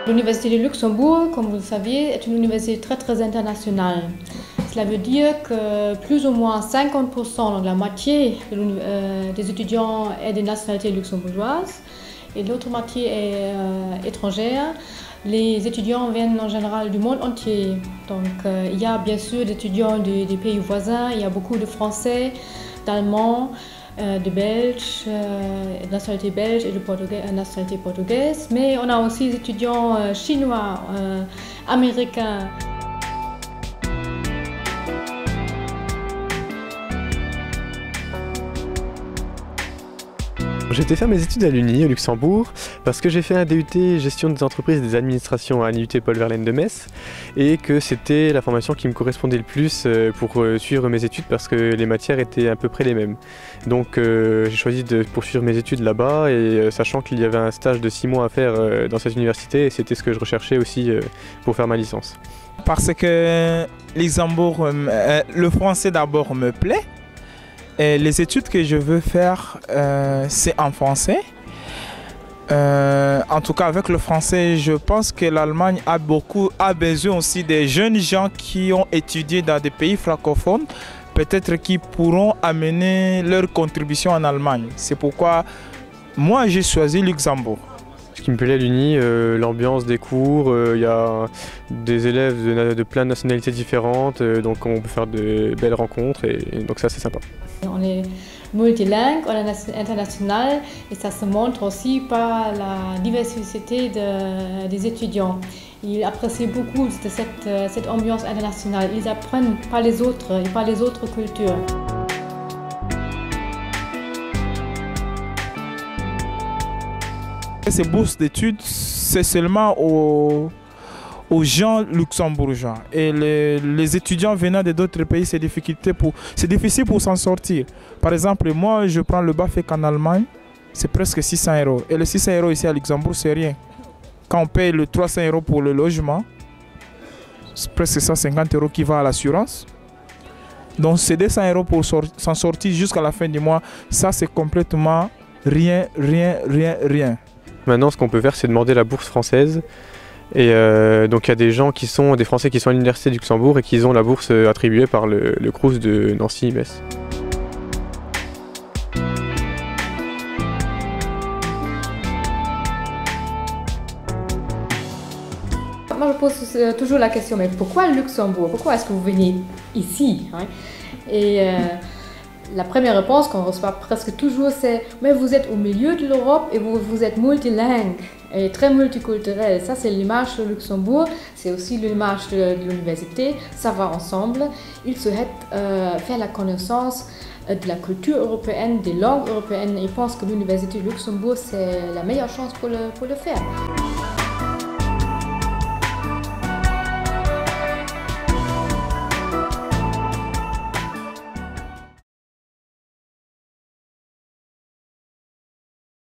L'Université de Luxembourg, comme vous le saviez, est une université très internationale. Cela veut dire que plus ou moins 50%, donc la moitié des étudiants est des nationalités luxembourgeoises et l'autre moitié est étrangère. Les étudiants viennent en général du monde entier. Donc il y a bien sûr des étudiants des pays voisins, il y a beaucoup de Français, d'Allemands, de Belges, nationalité belge et de nationalité portugaise. Mais on a aussi des étudiants chinois, américains. J'ai été faire mes études à l'Uni, au Luxembourg, parce que j'ai fait un DUT gestion des entreprises et des administrations à l'IUT Paul Verlaine de Metz, et que c'était la formation qui me correspondait le plus pour suivre mes études, parce que les matières étaient à peu près les mêmes. Donc j'ai choisi de poursuivre mes études là-bas, et sachant qu'il y avait un stage de 6 mois à faire dans cette université, et c'était ce que je recherchais aussi pour faire ma licence. Parce que Luxembourg, le français d'abord me plaît. Et les études que je veux faire, c'est en français. En tout cas, avec le français, je pense que l'Allemagne a besoin aussi des jeunes gens qui ont étudié dans des pays francophones, peut-être qui pourront amener leur contribution en Allemagne. C'est pourquoi moi, j'ai choisi Luxembourg. Ce qui me plaît à l'Uni, l'ambiance des cours, il y a des élèves de plein de nationalités différentes, donc on peut faire de belles rencontres et donc ça c'est sympa. On est multilingue, on est international et ça se montre aussi par la diversité des étudiants. Ils apprécient beaucoup de cette ambiance internationale, ils apprennent par les autres cultures. Ces bourses d'études, c'est seulement aux gens luxembourgeois. Et les étudiants venant d'autres pays, c'est difficile pour s'en sortir. Par exemple, moi, je prends le BAföG en Allemagne, c'est presque 600 €. Et les 600 € ici à Luxembourg, c'est rien. Quand on paye le 300 € pour le logement, c'est presque 150 € qui va à l'assurance. Donc c'est 200 € pour s'en sortir jusqu'à la fin du mois. Ça, c'est complètement rien. Maintenant, ce qu'on peut faire, c'est demander la bourse française. Et donc il y a des Français qui sont à l'Université du Luxembourg et qui ont la bourse attribuée par le Crous de Nancy-Metz. Moi, je pose toujours la question, mais pourquoi Luxembourg? Pourquoi est-ce que vous venez ici, hein? Et la première réponse qu'on reçoit presque toujours, c'est « mais vous êtes au milieu de l'Europe et vous êtes multilingue et très multiculturel ». Ça, c'est l'image de Luxembourg, c'est aussi l'image de l'université, ça va ensemble. Ils souhaitent faire la connaissance de la culture européenne, des langues européennes et ils pensent que l'université de Luxembourg, c'est la meilleure chance pour le faire.